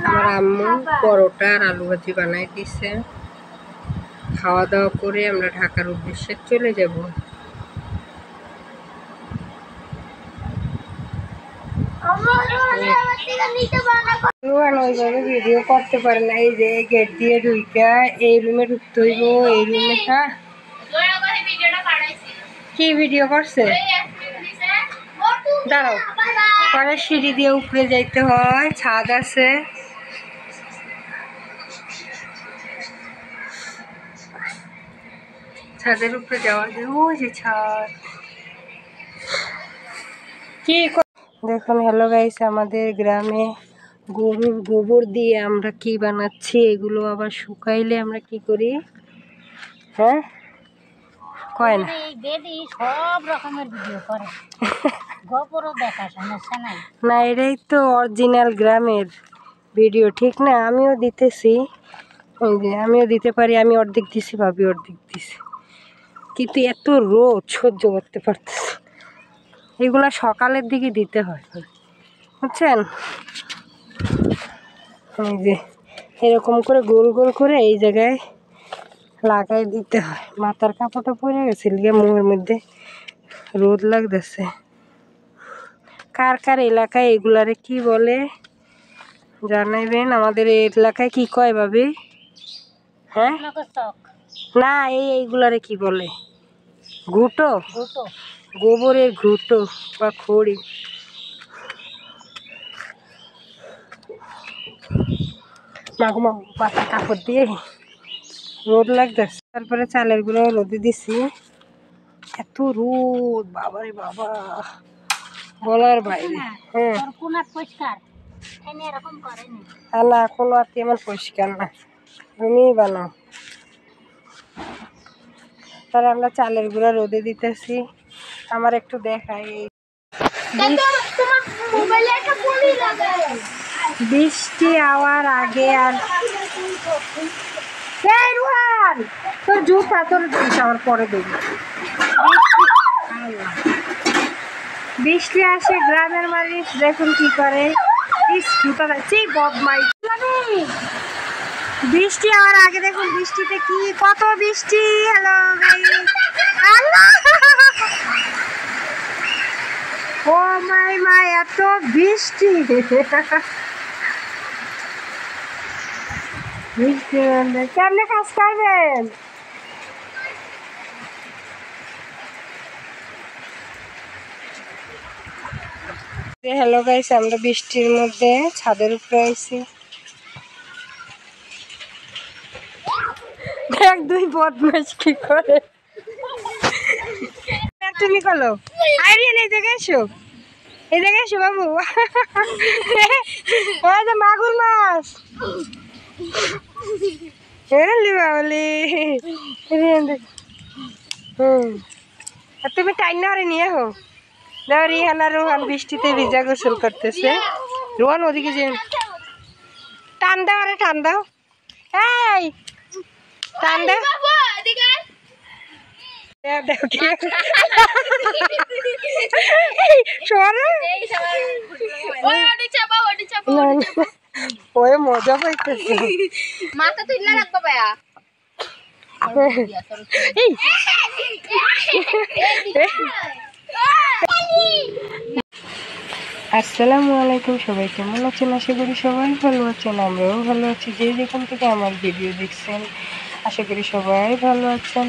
আমার আম্মু পরোটা আর আলু ভাজি বানাই দিছে। খাওয়া দাওয়া করে আমরা ঢাকার উদ্দেশ্যে চলে যাব। ওইভাবে ভিডিও করতে পারে না। এই যে গেট দিয়ে ঢুইকা এই রুমে ঢুকতে হইব। এই রুমে কি ভিডিও করছে দাঁড়াও, পরে সিঁড়ি দিয়ে উপরে যাইতে হয়, ছাদ আছে। ছাদের উপরে যাওয়া যায়, ওই যে ছাদ। কি দেখুন, হ্যালো গাইস, আমাদের গ্রামে গরুর গোবর দিয়ে আমরা কি বানাচ্ছি। এগুলো আবার শুকাইলে আমরা কি করি, হ্যাঁ কয় না, সব রকমের ভিডিও করে গোবরও দেখা সমস্যা নাই না এটাই তো অরিজিনাল গ্রামের ভিডিও, ঠিক না? আমিও দিতেছি, ওই যে আমিও দিতে পারি। আমি অর্ধেক দিছি, ভাবি অর্ধেক দিছি, কিন্তু এত রোদ সহ্য করতে পারতেছি। এগুলা সকালের দিকে দিতে হয়, বুঝছেন? এই যে এরকম করে গোল গোল করে এই জায়গায় লাগাই দিতে হয়। মাথার কাপড়টা পরে গেছে, লিগে মুখের মধ্যে রোদ লাগতেছে। কার কার এলাকায় এগুলারে কি বলে জানাইবেন। আমাদের এই এলাকায় কি কয় ভাবি? হ্যাঁ না, এইগুলারে কি বলে? ঘুঁটো, গোবরের ঘুঁটো বা খড়ি। মাথা কাপড় দিয়ে রোদ লাগতেছে। তারপরে চালের গুঁড়ো রোদে দিছি। এত রোদ, বাবারে বাবা, বলার বাইরে। হ্যাঁ না, কোনো আর তেমন পরিষ্কার না, তুমি বানাও। তাহলে আমরা চালের গুঁড়া রোদে দিতেছি। আমার একটু দেখাই, বৃষ্টি আওয়ার আগে আর তোর জুতা তোর আমার পরে দেবো। বৃষ্টি আসে, গ্রামের মানুষ দেখুন কি করে, বৃষ্টি আওয়ার আগে দেখুন বৃষ্টিতে কি কত বৃষ্টি। হ্যালো ও মাই মাই, এত বৃষ্টি। কেমনে কাজ করবেন? হ্যালো গাইস, আমরা বৃষ্টির মধ্যে ছাদের উপরে আইছি। দেখ দুই বদমাশ কি করে। তুমি বলো, আইরিয়ান এই জায়গায় এসো, এই জায়গায় এসো বাবু। ওই যে মাগুর মাছ, তুমি টাইম না নিয়ে হো। রিহান আর রোহান বৃষ্টিতে ভিজা গোসল করতেছে। রোহান ওদিকে যে টান দাও, আরে টান দাও, এই টান দাও। ওই মজা পাইতেছে, মাথা তুলে রাখবো ভাইয়া। আসসালামু আলাইকুম, সবাই কেমন আছেন? আশা করি সবাই ভালো আছেন, আমরাও ভালো আছি। যে যেখান থেকে আমার ভিডিও দেখছেন, আশা করি সবাই ভালো আছেন।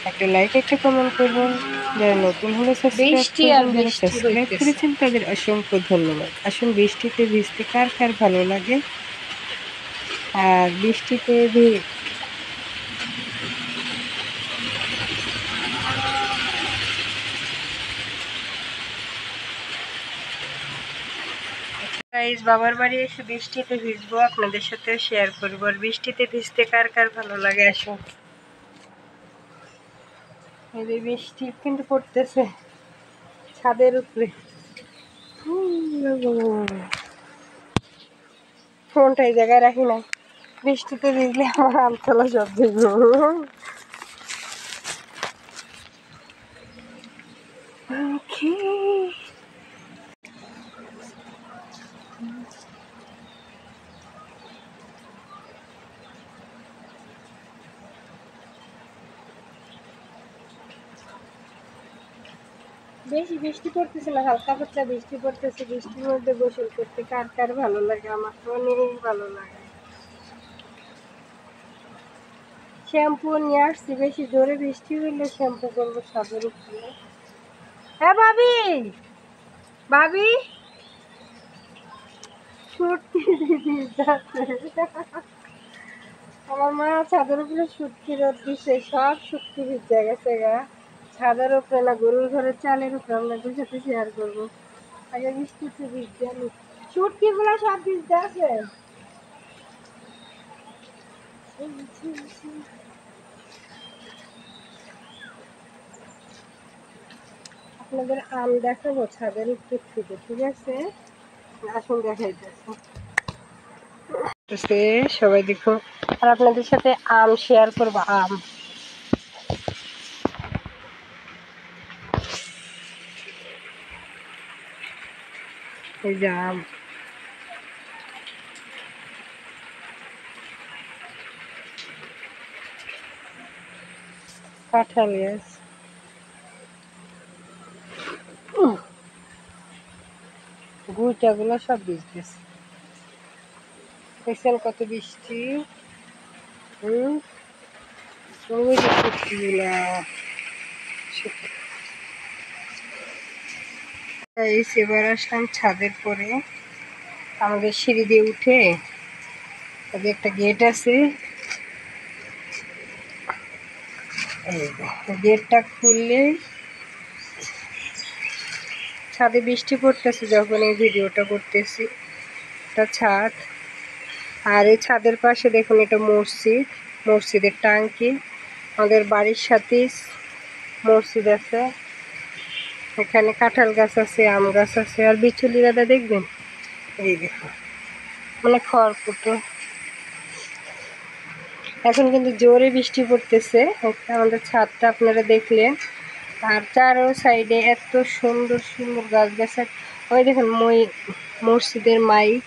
একটা লাইক, একটা কমেন্ট করবেন। যারা নতুন হলে সাবস্ক্রাইব করেছেন তাদের অসংখ্য ধন্যবাদ। আসুন, বৃষ্টিতে ভিজতে কার কার ভালো লাগে। আর বৃষ্টিতে বাবার বাড়ি এসে বৃষ্টিতে ভিজবো, আপনাদের সাথে শেয়ার করবো। আর বৃষ্টিতে ভিজতে কার কার ভালো লাগে আসুন। এই যে বৃষ্টি কিন্তু পড়তেছে ছাদের উপরে। ফোনটা এই জায়গায় রাখি না, বৃষ্টিতে ভিজলে আমার আমতলা সব ভিজবো। বেশি বৃষ্টি পড়তেছে না, হালকা পাতলা বৃষ্টি পড়তেছে। বৃষ্টির মধ্যে গোসল করতে কার কার ভালো লাগে? আমার তো অনেক ভালো লাগে। শ্যাম্পু নিয়ে আসছি, বেশি জোরে বৃষ্টি হইলে শ্যাম্পু করবো ছাদের উপরে। হ্যাঁ ভাবি, ভাবি সত্যি আমার মা ছাদের উপরে শুটকি রোদ দিছে, সব শুটকি ভিজে গেছে গা। ছাদের উপরে না, গরুর ঘরের চালের উপরে আপনাদের সাথে শেয়ার করবো। আগে বৃষ্টিতে ভিজতে আমি শুটকি গুলা সব ভিজতে আছে। আপনাদের আম দেখাবো ছাদের উপর থেকে, ঠিক আছে? আসুন দেখাইতেছে সবাই দেখো। আর আপনাদের সাথে আম শেয়ার করবো। আম এই যে আম, কাঁঠাল গাছ, গুইটা গুলো সব ভিজতেছে। দেখছেন কত বৃষ্টি? ওই যে শুটকিগুলা, এবার আসলাম ছাদের পরে। আমাদের সিঁড়ি দিয়ে উঠে একটা গেট আছে, গেটটা খুললে ছাদে বৃষ্টি পড়তেছে। যখন এই ভিডিওটা করতেছি, এটা ছাদ। আর এই ছাদের পাশে দেখুন, এটা মসজিদ, মসজিদের টাঙ্কি। আমাদের বাড়ির সাথে মসজিদ আছে। এখানে কাঁঠাল গাছ আছে, আম গাছ আছে। আর বিচুলি দাদা দেখবেন, এই দেখুন মানে খড়কুটো। এখন কিন্তু জোরে বৃষ্টি পড়তেছে। আমাদের ছাদটা আপনারা দেখলেন। আর চারো সাইডে এত সুন্দর সুন্দর গাছ গাছ। ওই দেখুন মসজিদের মাইক।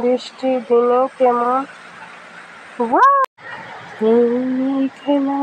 বৃষ্টির দিনেও কেমন খেলা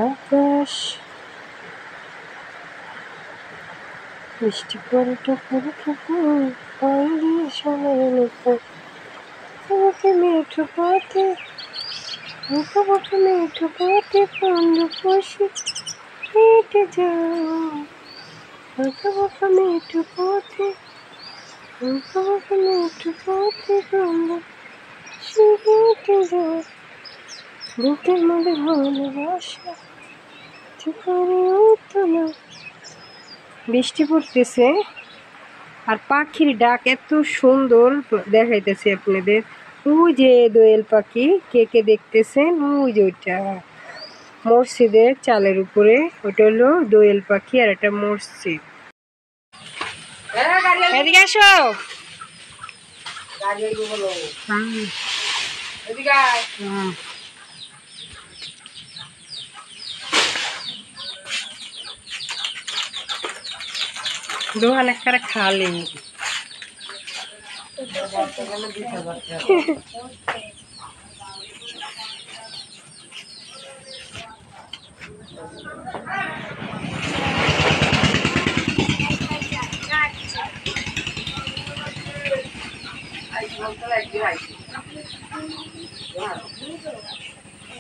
আকাশ, বৃষ্টি পরে টুকুরে টুকুর তোমাকে মেঠো পথে, তোমাকে মেঠো পথে পন্ড খুশি হেঁটে যাও, তোমাকে মেঠো পথে, তোমাকে মেঠো পথে পন্ড হেঁটে যাও, বুকের মধ্যে ভালোবাসা তোলা। বৃষ্টি পড়তেছে আর পাখির ডাক এত সুন্দর দেখাইতেছে আপনাদের। ওই যে দোয়েল পাখি, কে কে দেখতেছেন? ওই যে ওইটা মসজিদের চালের উপরে, ওইটা হলো দোয়েল পাখি। আর এটা মসজিদ। এদিকে আসো। দোকান একটা খালি।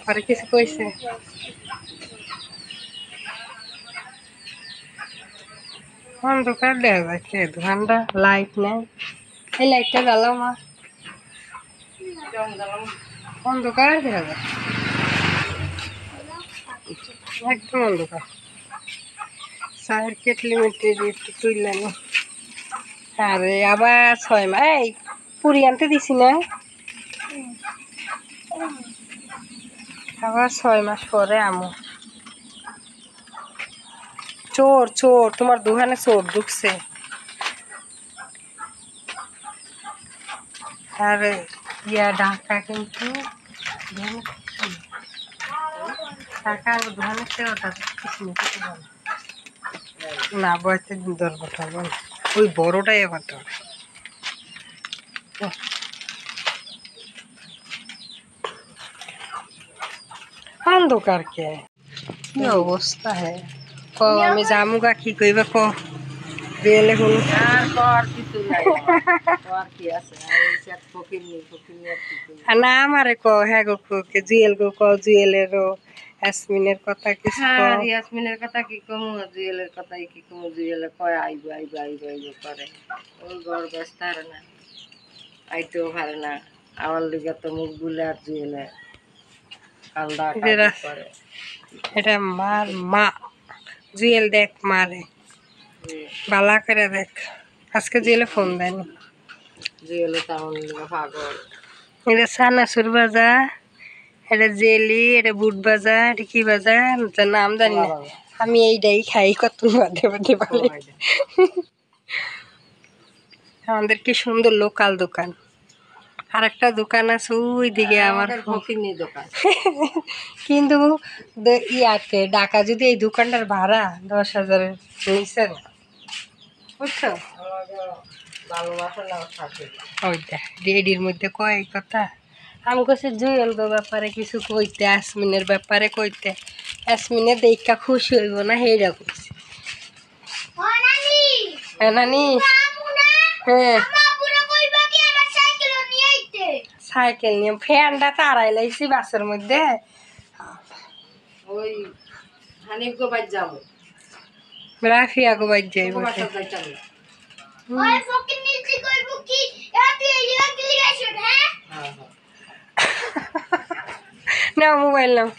আর কিছু কইছে? অন্ধকার দেখা যাচ্ছে, দোকানটা লাইট নেই। এই লাইটটা জ্বালাও মা, অন্ধকার দেখা যাচ্ছে, একদম অন্ধকার। চায়ের কেটলি মেটে একটু তুললেন। আরে আবার 6 মাস, এই পুরি আনতে দিছি না, আবার 6 মাস পরে আমো। চোর চোর, তোমার দোকানে চোর ঢুকছে। আর ইয়া ঢাকা কিন্তু ঢাকা দোকানের সেওটা কিছু না, বয়সের দর কথা বল, ওই বড়টাই আবার তোর। অন্ধকার কে কি অবস্থা হে ক আমি জামুগা কি কইবা ক দিলে কোন আর কর কিছু নাই কর কি আছে আর এই সব ফকির নি আর কিছু নাই। না আমারে ক হ্যাঁ গো কে জুয়েল গো ক জুয়েলেরও ইয়াসমিনের কথা কিছু ক হ্যাঁ ইয়াসমিনের কথা কি কমু জুয়েলের কথাই কি কমু জুয়েলে কয় আইব করে ওই ঘর ব্যস্ত আর না আইতেও পারে না আমার লিগে তো মুখ গুলে আর জুয়েলে কান্দা কাটি করে এটা মার মা জুয়েল দেখ মারে বালা করে দেখ আজকে জুয়েলে ফোন দেয়নি জুয়েলে তো আমার লিগে পাগল এটা সানাসুর বাজা এটা জেলি এটা বুট বাজা এটা কি বাজা তার নাম জানি না আমি এইটাই খাই কত বাদে বাদে বলে আমাদের কি সুন্দর লোকাল দোকান আর একটা দোকান আছে ওই দিকে আমার ফকির নি দোকান কিন্তু ইয়াতে ঢাকা যদি এই দোকানটার ভাড়া 10,000-এর নিচে না বুঝছো ভালোবাসা না থাকে ওইটা রেডির মধ্যে কয় কথা আমি কাছে জুয়েল গো ব্যাপারে কিছু কইতে আসমিনের ব্যাপারে কইতে আসমিনে দেখা খুশি হইব না হেইরা কইছে হ্যাঁ নানি হ্যাঁ সাইকেল নিয়ে ফ্যানটা তারাই লাইছি বাসের মধ্যে ওই হানিফ গো বাজ যাবো রাফিয়া গো বাজ যাইব বাসা যাইতাম না মোবাইল নাও